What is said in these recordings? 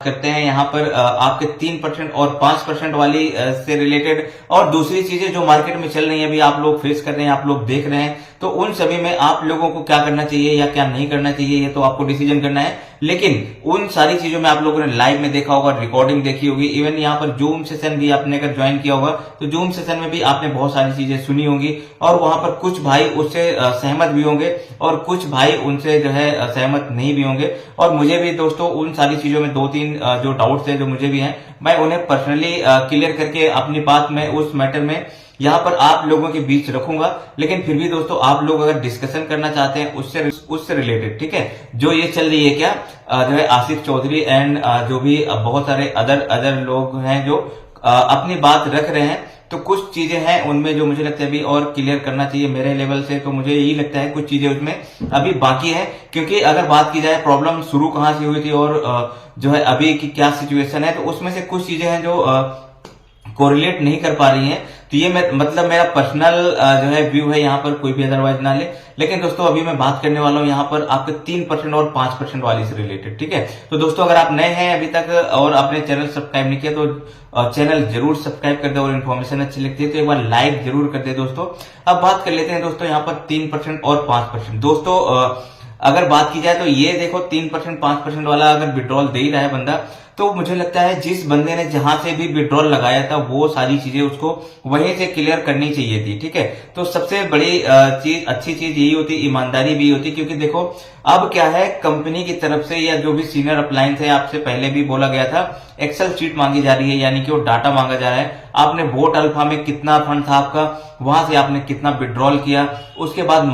करते हैं यहाँ पर आपके 3% और 5% वाली से रिलेटेड और दूसरी चीजें जो मार्केट में चल रही है अभी आप लोग फेस कर रहे हैं, आप लोग देख रहे हैं, तो उन सभी में आप लोगों को क्या करना चाहिए या क्या नहीं करना चाहिए ये तो आपको डिसीजन करना है। लेकिन उन सारी चीजों में आप लोगों ने लाइव में देखा होगा, रिकॉर्डिंग देखी होगी, इवन यहाँ पर जूम सेशन भी आपने अगर ज्वाइन किया होगा तो जूम सेशन में भी आपने बहुत सारी चीजें सुनी होंगी और वहां पर कुछ भाई उससे सहमत भी होंगे और कुछ भाई उनसे जो है सहमत नहीं भी होंगे। और मुझे भी दोस्तों उन सारी चीजों में 2-3 जो डाउट्स है जो मुझे भी हैं, मैं उन्हें पर्सनली क्लियर करके अपनी बात में उस मैटर में यहाँ पर आप लोगों के बीच रखूंगा। लेकिन फिर भी दोस्तों आप लोग अगर डिस्कशन करना चाहते हैं उससे रिलेटेड, ठीक है, जो ये चल रही है क्या जो है आसिफ चौधरी एंड जो भी बहुत सारे अदर लोग हैं जो अपनी बात रख रहे हैं, तो कुछ चीजें हैं उनमें जो मुझे लगता है अभी और क्लियर करना चाहिए मेरे लेवल से। तो मुझे यही लगता है कुछ चीजें उसमें अभी बाकी है, क्योंकि अगर बात की जाए प्रॉब्लम शुरू कहां से हुई थी और जो है अभी की क्या सिचुएशन है, तो उसमें से कुछ चीजें हैं जो कोरिलेट नहीं कर पा रही हैं। तो ये मतलब मेरा पर्सनल जो है व्यू है, यहाँ पर कोई भी अदरवाइज ना ले। लेकिन दोस्तों अभी मैं बात करने वाला हूँ यहाँ पर आपके 3% और 5% वाली से रिलेटेड, ठीक है। तो दोस्तों अगर आप नए हैं अभी तक और आपने चैनल सब्सक्राइब नहीं किया तो चैनल जरूर सब्सक्राइब कर दे और इन्फॉर्मेशन अच्छी लगती है तो एक बार लाइक जरूर कर दे दोस्तों। अब बात कर लेते हैं दोस्तों यहाँ पर 3% और 5%। दोस्तों अगर बात की जाए तो ये देखो 3% 5% वाला अगर विड्रॉल दे ही रहा है बंदा, तो मुझे लगता है जिस बंदे ने जहां से भी विड्रॉल लगाया था वो सारी चीजें उसको वहीं से क्लियर करनी चाहिए थी, ठीक है। तो सबसे बड़ी चीज अच्छी चीज यही होती, ईमानदारी भी होती, क्योंकि देखो अब क्या है कंपनी की तरफ से या जो भी सीनियर अप्लायंस है, आपसे पहले भी बोला गया था, एक्सेल शीट मांगी जा रही है, यानी कि वो डाटा मांगा जा रहा है। आपने वोट अल्फा में कितना फंड था आपका, वहां से आपने कितना विड्रॉल किया, उसके बाद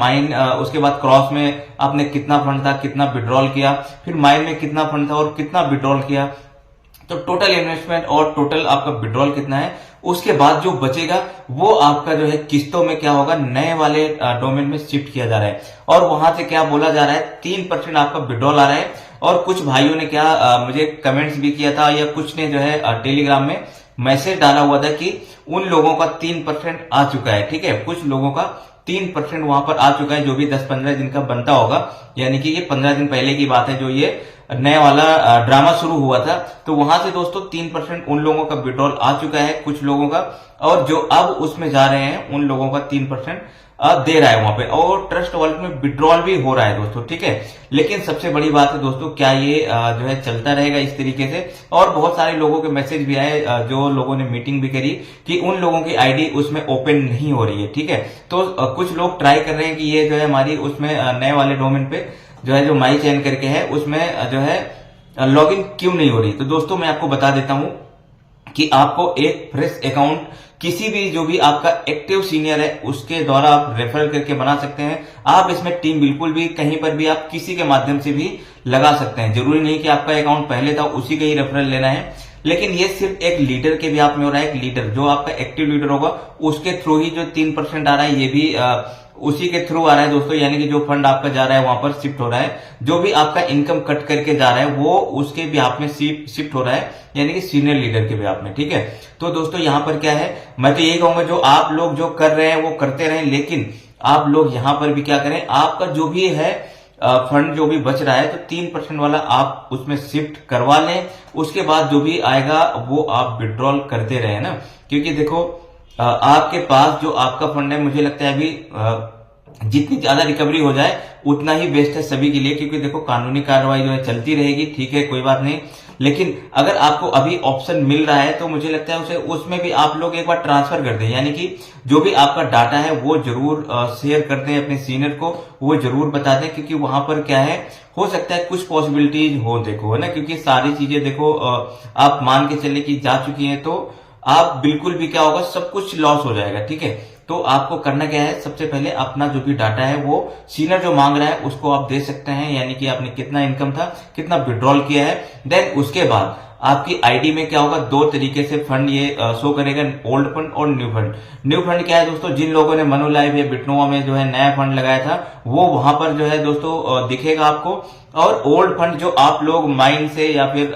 उसके बाद क्रॉस में आपने कितना फंड था, कितना विड्रॉल किया, फिर माइन में कितना फंड था और कितना विड्रॉल किया, तो टोटल इन्वेस्टमेंट और टोटल आपका विड्रॉल कितना है। उसके बाद जो बचेगा वो आपका जो है किस्तों में क्या होगा, नए वाले डोमेन में शिफ्ट किया जा रहा है। और वहां से क्या बोला जा रहा है, 3% आपका विड्रॉल आ रहा है। और कुछ भाइयों ने क्या मुझे कमेंट्स भी किया था या कुछ ने जो है टेलीग्राम में मैसेज डाला हुआ था कि उन लोगों का 3% आ चुका है, ठीक है। कुछ लोगों का 3% वहां पर आ चुका है, जो भी 10-15 दिन का बनता होगा, यानी कि ये 15 दिन पहले की बात है जो ये नया वाला ड्रामा शुरू हुआ था। तो वहां से दोस्तों 3% उन लोगों का विड्रॉल आ चुका है कुछ लोगों का, और जो अब उसमें जा रहे हैं उन लोगों का 3% दे रहा है वहां पे, और ट्रस्ट वॉलेट में विड्रॉल भी हो रहा है दोस्तों, ठीक है। लेकिन सबसे बड़ी बात है दोस्तों, क्या ये जो है चलता रहेगा इस तरीके से। और बहुत सारे लोगों के मैसेज भी आए, जो लोगों ने मीटिंग भी करी कि उन लोगों की आईडी उसमें ओपन नहीं हो रही है, ठीक है। तो कुछ लोग ट्राई कर रहे हैं कि ये जो है हमारी उसमें नए वाले डोमेन पे जो है जो माई चैन करके है उसमें जो है लॉगिन क्यों नहीं हो रही। तो दोस्तों मैं आपको बता देता हूं कि आपको एक फ्रेश अकाउंट किसी भी जो भी आपका एक्टिव सीनियर है उसके द्वारा आप रेफरल करके बना सकते हैं। आप इसमें टीम बिल्कुल भी कहीं पर भी आप किसी के माध्यम से भी लगा सकते हैं, जरूरी नहीं कि आपका अकाउंट पहले था उसी का ही रेफरल लेना है। लेकिन ये सिर्फ एक लीडर के भी आप में हो रहा है, एक लीडर जो आपका एक्टिव लीडर होगा उसके थ्रू ही जो 3% आ रहा है ये भी उसी के थ्रू आ रहा है दोस्तों, यानी कि जो फंड आपका जा रहा है वहां पर शिफ्ट हो रहा है, जो भी आपका इनकम कट करके जा रहा है वो उसके भी आप में शिफ्ट हो रहा है, यानी कि सीनियर लीडर के भी आप में, ठीक है। तो दोस्तों यहाँ पर क्या है, मैं तो यही कहूंगा जो आप लोग जो कर रहे हैं वो करते रहें, लेकिन आप लोग यहाँ पर भी क्या करें, आपका जो भी है फंड जो भी बच रहा है तो 3% वाला आप उसमें शिफ्ट करवा लें। उसके बाद जो भी आएगा वो आप विड्रॉल करते रहे ना, क्योंकि देखो आपके पास जो आपका फंड है, मुझे लगता है अभी जितनी ज्यादा रिकवरी हो जाए उतना ही बेस्ट है सभी के लिए, क्योंकि देखो कानूनी कार्रवाई जो है चलती रहेगी, ठीक है, कोई बात नहीं। लेकिन अगर आपको अभी ऑप्शन मिल रहा है तो मुझे लगता है उसमें भी आप लोग एक बार ट्रांसफर कर दें, यानी कि जो भी आपका डाटा है वो जरूर शेयर कर दें अपने सीनियर को, वो जरूर बता दें, क्योंकि वहां पर क्या है, हो सकता है कुछ पॉसिबिलिटीज हो, देखो है ना, क्योंकि सारी चीजें देखो आप मान के चले कि जा चुकी है, तो आप बिल्कुल भी क्या होगा, सब कुछ लॉस हो जाएगा, ठीक है। तो आपको करना क्या है, सबसे पहले अपना जो भी डाटा है वो सीनियर जो मांग रहा है उसको आप दे सकते हैं, यानी कि आपने कितना इनकम था, कितना विड्रॉल किया है। देन उसके बाद आपकी आईडी में क्या होगा, 2 तरीके से फंड ये शो करेगा, ओल्ड फंड और न्यू फंड। न्यू फंड क्या है दोस्तों, जिन लोगों ने मनोलाइव या बिटनोवा में जो है नया फंड लगाया था वो वहां पर जो है दोस्तों दिखेगा आपको। और ओल्ड फंड जो आप लोग माइन से या फिर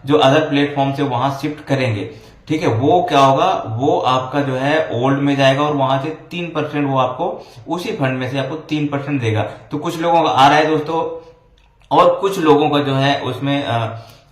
जो अदर प्लेटफॉर्म से वहां शिफ्ट करेंगे, ठीक है, वो क्या होगा, वो आपका जो है ओल्ड में जाएगा और वहां से 3% वो आपको उसी फंड में से आपको 3% देगा। तो कुछ लोगों का आ रहा है दोस्तों, और कुछ लोगों का जो है उसमें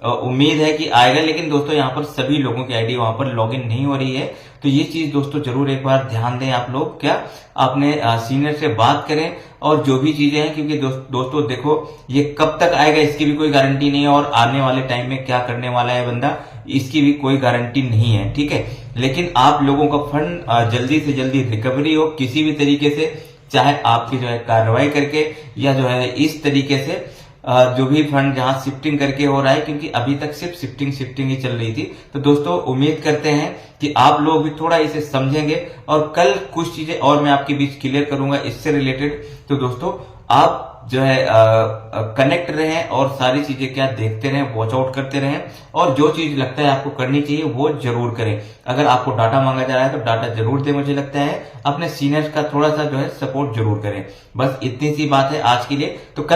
उम्मीद है कि आएगा, लेकिन दोस्तों यहाँ पर सभी लोगों की आईडी वहां पर लॉगिन नहीं हो रही है। तो ये चीज दोस्तों जरूर एक बार ध्यान दें आप लोग, क्या अपने सीनियर से बात करें और जो भी चीजें हैं, क्योंकि दोस्तों देखो ये कब तक आएगा इसकी भी कोई गारंटी नहीं है, और आने वाले टाइम में क्या करने वाला है बंदा इसकी भी कोई गारंटी नहीं है, ठीक है। लेकिन आप लोगों का फंड जल्दी से जल्दी रिकवरी हो किसी भी तरीके से, चाहे आपकी जो है कार्रवाई करके या जो है इस तरीके से जो भी फंड जहां शिफ्टिंग करके हो रहा है, क्योंकि अभी तक सिर्फ शिफ्टिंग ही चल रही थी। तो दोस्तों उम्मीद करते हैं कि आप लोग भी थोड़ा इसे समझेंगे और कल कुछ चीजें और मैं आपके बीच क्लियर करूंगा इससे रिलेटेड। तो दोस्तों आप जो है कनेक्ट रहें और सारी चीजें क्या देखते रहें, वॉच आउट करते रहें, और जो चीज लगता है आपको करनी चाहिए वो जरूर करें। अगर आपको डाटा मांगा जा रहा है तो डाटा जरूर दें, मुझे लगता है अपने सीनियर्स का थोड़ा सा जो है सपोर्ट जरूर करें। बस इतनी सी बात है आज के लिए। तो कल